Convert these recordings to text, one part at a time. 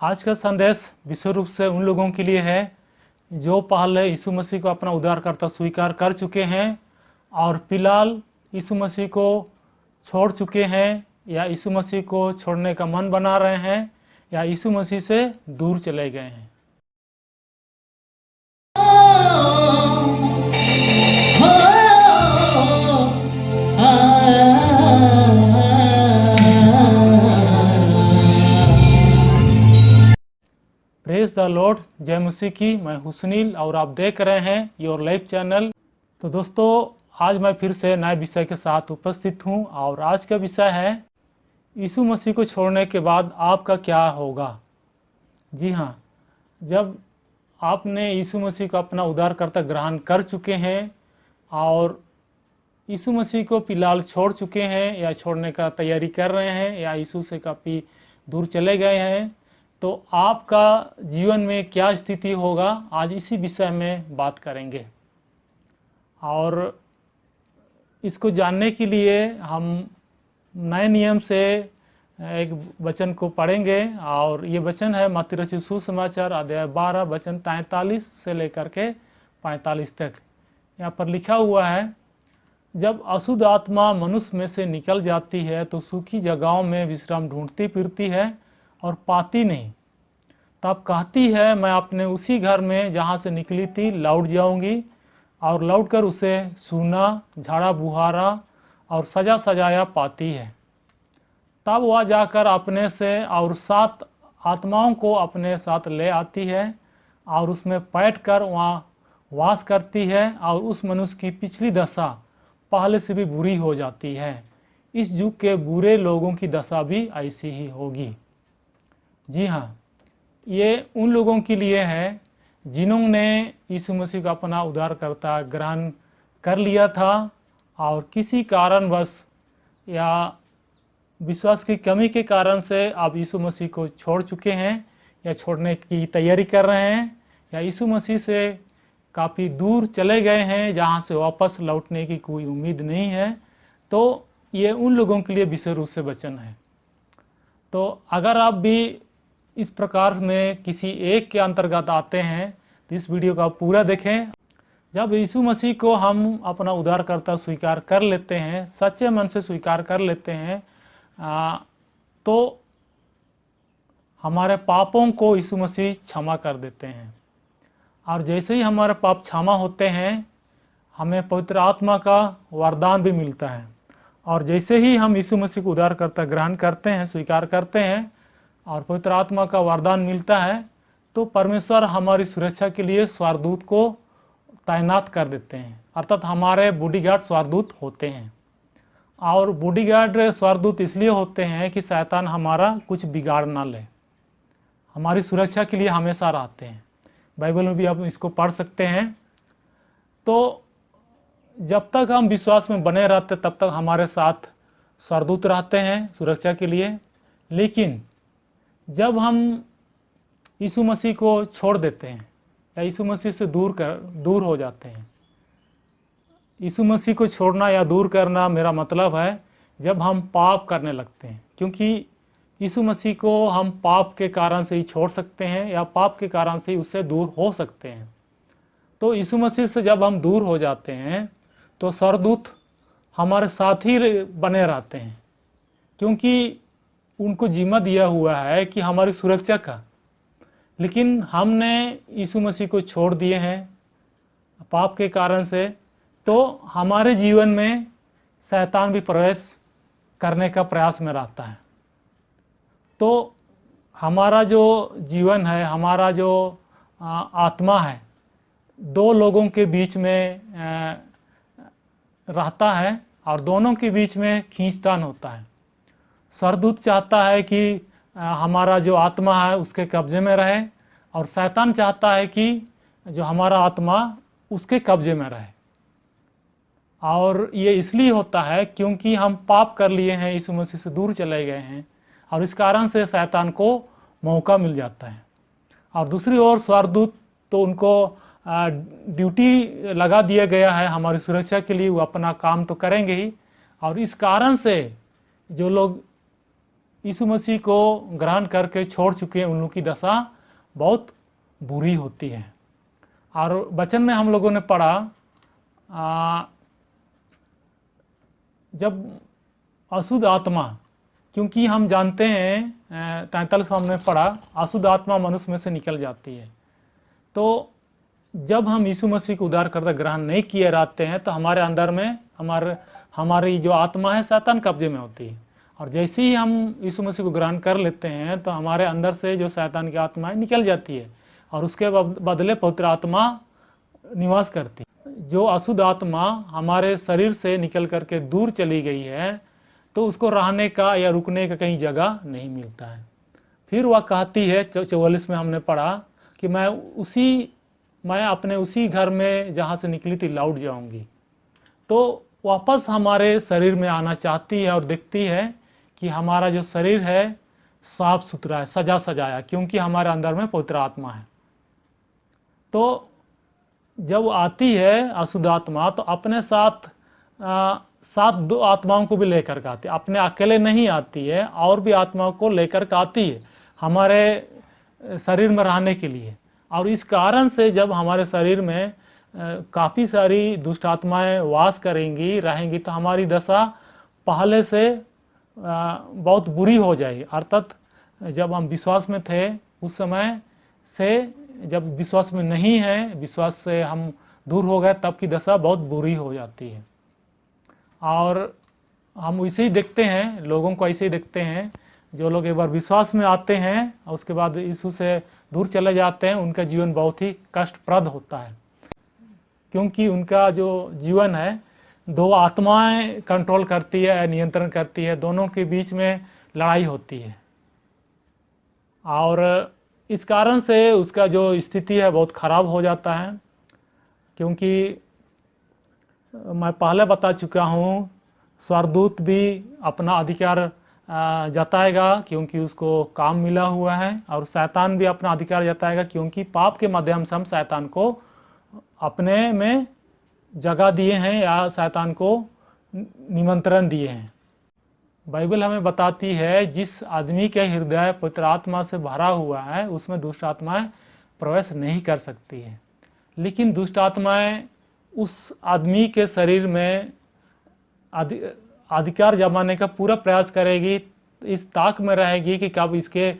आज का संदेश विशेष रूप से उन लोगों के लिए है जो पहले यीशु मसीह को अपना उद्धारकर्ता स्वीकार कर चुके हैं और फिलहाल यीशु मसीह को छोड़ चुके हैं या यीशु मसीह को छोड़ने का मन बना रहे हैं या यीशु मसीह से दूर चले गए हैं। प्रेज द लॉर्ड, जय मसीह की। मैं हूं सुनील और आप देख रहे हैं योर लाइफ चैनल। तो दोस्तों, आज मैं फिर से नए विषय के साथ उपस्थित हूं और आज का विषय है यीशु मसीह को छोड़ने के बाद आपका क्या होगा। जी हाँ, जब आपने यीशु मसीह को अपना उद्धारकर्ता ग्रहण कर चुके हैं और यीशु मसीह को फिलहाल छोड़ चुके हैं या छोड़ने का तैयारी कर रहे हैं या यीशु से काफ़ी दूर चले गए हैं, तो आपका जीवन में क्या स्थिति होगा, आज इसी विषय में बात करेंगे। और इसको जानने के लिए हम नए नियम से एक वचन को पढ़ेंगे और ये वचन है मत्ती रचित सुसमाचार अध्याय 12 वचन 43 से लेकर के 45 तक। यहाँ पर लिखा हुआ है, जब अशुद्ध आत्मा मनुष्य में से निकल जाती है तो सूखी जगहों में विश्राम ढूंढती फिरती है और पाती नहीं। तब कहती है, मैं अपने उसी घर में जहाँ से निकली थी लौट जाऊंगी, और लौटकर उसे सूना, झाड़ा बुहारा और सजा सजाया पाती है। तब वह जाकर अपने से और 7 आत्माओं को अपने साथ ले आती है और उसमें बैठकर वहाँ वास करती है, और उस मनुष्य की पिछली दशा पहले से भी बुरी हो जाती है। इस युग के बुरे लोगों की दशा भी ऐसी ही होगी। जी हाँ, ये उन लोगों के लिए है जिन्होंने यीशु मसीह को अपना उद्धारकर्ता ग्रहण कर लिया था और किसी कारणवश या विश्वास की कमी के कारण से आप यीशु मसीह को छोड़ चुके हैं या छोड़ने की तैयारी कर रहे हैं या यीशु मसीह से काफ़ी दूर चले गए हैं जहाँ से वापस लौटने की कोई उम्मीद नहीं है। तो ये उन लोगों के लिए विशेष रूप से वचन है। तो अगर आप भी इस प्रकार में किसी एक के अंतर्गत आते हैं तो इस वीडियो का पूरा देखें। जब यीशु मसीह को हम अपना उद्धारकर्ता स्वीकार कर लेते हैं, सच्चे मन से स्वीकार कर लेते हैं, तो हमारे पापों को यीशु मसीह क्षमा कर देते हैं। और जैसे ही हमारे पाप क्षमा होते हैं, हमें पवित्र आत्मा का वरदान भी मिलता है। और जैसे ही हम यीशु मसीह को उद्धारकर्ता ग्रहण करते हैं, स्वीकार करते हैं और पवित्र आत्मा का वरदान मिलता है, तो परमेश्वर हमारी सुरक्षा के लिए स्वर्गदूत को तैनात कर देते हैं, अर्थात हमारे बॉडीगार्ड स्वर्गदूत होते हैं। और बॉडीगार्ड स्वर्गदूत इसलिए होते हैं कि शैतान हमारा कुछ बिगाड़ ना ले, हमारी सुरक्षा के लिए हमेशा रहते हैं। बाइबल में भी आप इसको पढ़ सकते हैं। तो जब तक हम विश्वास में बने रहते तब तक हमारे साथ स्वर्गदूत रहते हैं सुरक्षा के लिए। लेकिन जब हम यीशु मसीह को छोड़ देते हैं या यीशु मसीह से दूर हो जाते हैं, यीशु मसीह को छोड़ना या दूर करना मेरा मतलब है जब हम पाप करने लगते हैं, क्योंकि यीशु मसीह को हम पाप के कारण से ही छोड़ सकते हैं या पाप के कारण से ही उससे दूर हो सकते हैं। तो यीशु मसीह से जब हम दूर हो जाते हैं तो स्वर्गदूत हमारे साथ ही बने रहते हैं, क्योंकि उनको जिम्मा दिया हुआ है कि हमारी सुरक्षा का। लेकिन हमने यीशु मसीह को छोड़ दिए हैं पाप के कारण से, तो हमारे जीवन में शैतान भी प्रवेश करने का प्रयास में रहता है। तो हमारा जो जीवन है, हमारा जो आत्मा है, 2 लोगों के बीच में रहता है और दोनों के बीच में खींचतान होता है। स्वर्गदूत चाहता है कि हमारा जो आत्मा है उसके कब्जे में रहे, और शैतान चाहता है कि जो हमारा आत्मा उसके कब्जे में रहे। और ये इसलिए होता है क्योंकि हम पाप कर लिए हैं, यीशु मसीह से दूर चले गए हैं, और इस कारण से शैतान को मौका मिल जाता है। और दूसरी ओर स्वर्गदूत तो उनको ड्यूटी लगा दिया गया है हमारी सुरक्षा के लिए, वो अपना काम तो करेंगे ही। और इस कारण से जो लोग यीशु मसीह को ग्रहण करके छोड़ चुके हैं उन लोगों की दशा बहुत बुरी होती है। और वचन में हम लोगों ने पढ़ा जब अशुद्ध आत्मा, क्योंकि हम जानते हैं 43 हमने पढ़ा अशुद्ध आत्मा मनुष्य में से निकल जाती है। तो जब हम यीशु मसीह को उद्धारकर्ता ग्रहण नहीं किए रहते हैं तो हमारे अंदर में हमारी जो आत्मा है शैतान कब्जे में होती है। और जैसे ही हम यीशु मसीह को ग्रहण कर लेते हैं तो हमारे अंदर से जो शैतान की आत्मा है निकल जाती है और उसके बदले पवित्र आत्मा निवास करती है। जो अशुद्ध आत्मा हमारे शरीर से निकल करके दूर चली गई है तो उसको रहने का या रुकने का कहीं जगह नहीं मिलता है। फिर वह कहती है 44 में हमने पढ़ा कि मैं अपने उसी घर में जहाँ से निकली थी लौट जाऊंगी। तो वापस हमारे शरीर में आना चाहती है और देखती है कि हमारा जो शरीर है साफ सुथरा है, सजा सजाया, क्योंकि हमारे अंदर में पवित्र आत्मा है। तो जब आती है अशुद्ध आत्मा तो अपने साथ साथ दो आत्माओं को भी लेकर के आती है, अपने अकेले नहीं आती है, और भी आत्माओं को लेकर के आती है हमारे शरीर में रहने के लिए। और इस कारण से जब हमारे शरीर में काफ़ी सारी दुष्ट आत्माएं वास करेंगी रहेंगी तो हमारी दशा पहले से बहुत बुरी हो जाएगी। अर्थात जब हम विश्वास में थे उस समय से जब विश्वास में नहीं है, विश्वास से हम दूर हो गए, तब की दशा बहुत बुरी हो जाती है। और हम ऐसे ही देखते हैं, लोगों को ऐसे ही देखते हैं, जो लोग एक बार विश्वास में आते हैं और उसके बाद यीशु से दूर चले जाते हैं, उनका जीवन बहुत ही कष्टप्रद होता है, क्योंकि उनका जो जीवन है दो आत्माएं कंट्रोल करती है, नियंत्रण करती है, दोनों के बीच में लड़ाई होती है। और इस कारण से उसका जो स्थिति है बहुत खराब हो जाता है, क्योंकि मैं पहले बता चुका हूँ स्वर्गदूत भी अपना अधिकार जताएगा क्योंकि उसको काम मिला हुआ है, और शैतान भी अपना अधिकार जताएगा क्योंकि पाप के माध्यम से हम शैतान को अपने में जगह दिए हैं या शैतान को निमंत्रण दिए हैं। बाइबल हमें बताती है जिस आदमी के हृदय पवित्र आत्मा से भरा हुआ है उसमें दुष्ट आत्माएं प्रवेश नहीं कर सकती है, लेकिन दुष्ट आत्माएं उस आदमी के शरीर में अधिकार जमाने का पूरा प्रयास करेगी, इस ताक में रहेगी कि कब इसके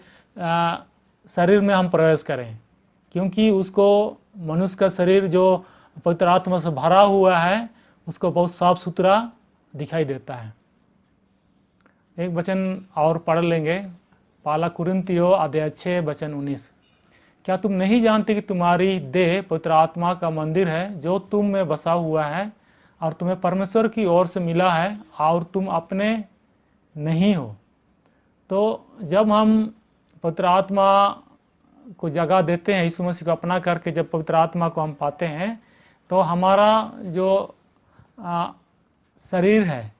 शरीर में हम प्रवेश करें, क्योंकि उसको मनुष्य का शरीर जो पवित्र आत्मा से भरा हुआ है उसको बहुत साफ सुथरा दिखाई देता है। एक वचन और पढ़ लेंगे, पहला कुरिन्थियों अध्याय 6 वचन 19। क्या तुम नहीं जानते कि तुम्हारी देह पवित्र आत्मा का मंदिर है जो तुम में बसा हुआ है और तुम्हें परमेश्वर की ओर से मिला है और तुम अपने नहीं हो। तो जब हम पवित्र आत्मा को जगह देते हैं, यीशु मसीह को अपना करके जब पवित्र आत्मा को हम पाते हैं तो हमारा जो शरीर है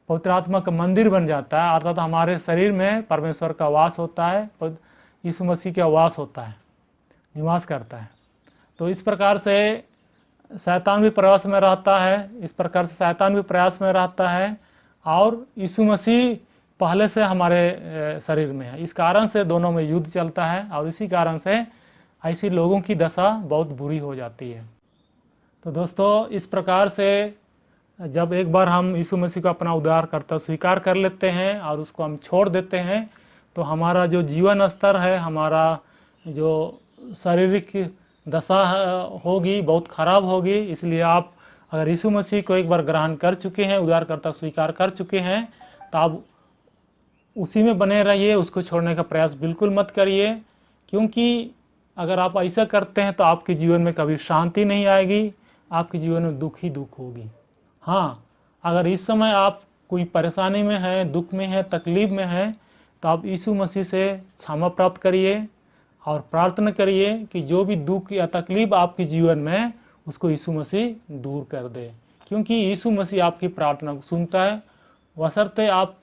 पवित्र आत्मा का मंदिर बन जाता है, अर्थात हमारे शरीर में परमेश्वर का वास होता है, यीशु मसीह का वास होता है, निवास करता है। तो इस प्रकार से शैतान भी प्रयास में रहता है, इस प्रकार से शैतान भी प्रयास में रहता है और यीशु मसीह पहले से हमारे शरीर में है। इस कारण से दोनों में युद्ध चलता है और इसी कारण से ऐसी लोगों की दशा बहुत बुरी हो जाती है। तो दोस्तों, इस प्रकार से जब एक बार हम यीशु मसीह को अपना उद्धारकर्ता स्वीकार कर लेते हैं और उसको हम छोड़ देते हैं तो हमारा जो जीवन स्तर है, हमारा जो शारीरिक दशा होगी बहुत खराब होगी। इसलिए आप अगर यीशु मसीह को एक बार ग्रहण कर चुके हैं, उद्धारकर्ता स्वीकार कर चुके हैं, तो आप उसी में बने रहिए, उसको छोड़ने का प्रयास बिल्कुल मत करिए, क्योंकि अगर आप ऐसा करते हैं तो आपके जीवन में कभी शांति नहीं आएगी, आपके जीवन में दुख ही दुख होगी। हाँ, अगर इस समय आप कोई परेशानी में हैं, दुख में हैं, तकलीफ में हैं, तो आप यीशु मसीह से क्षमा प्राप्त करिए और प्रार्थना करिए कि जो भी दुख या तकलीफ आपके जीवन में उसको यीशु मसीह दूर कर दे, क्योंकि यीशु मसीह आपकी प्रार्थना को सुनता है। बशर्ते आप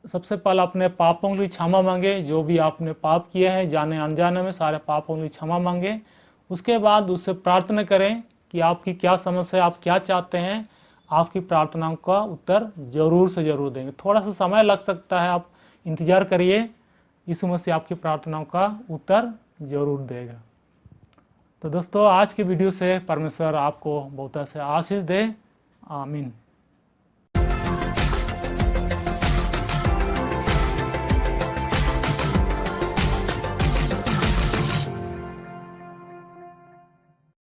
सबसे पहले अपने पापों के लिए क्षमा मांगे, जो भी आपने पाप किए हैं जाने अनजाने में सारे पापों के लिए क्षमा मांगे। उसके बाद उससे प्रार्थना करें कि आपकी क्या समस्या, आप क्या चाहते हैं, आपकी प्रार्थनाओं का उत्तर जरूर से जरूर देंगे। थोड़ा सा समय लग सकता है, आप इंतज़ार करिए, यीशु मसीह आपकी प्रार्थनाओं का उत्तर जरूर देगा। तो दोस्तों, आज की वीडियो से परमेश्वर आपको बहुत से आशीष दे। आमीन।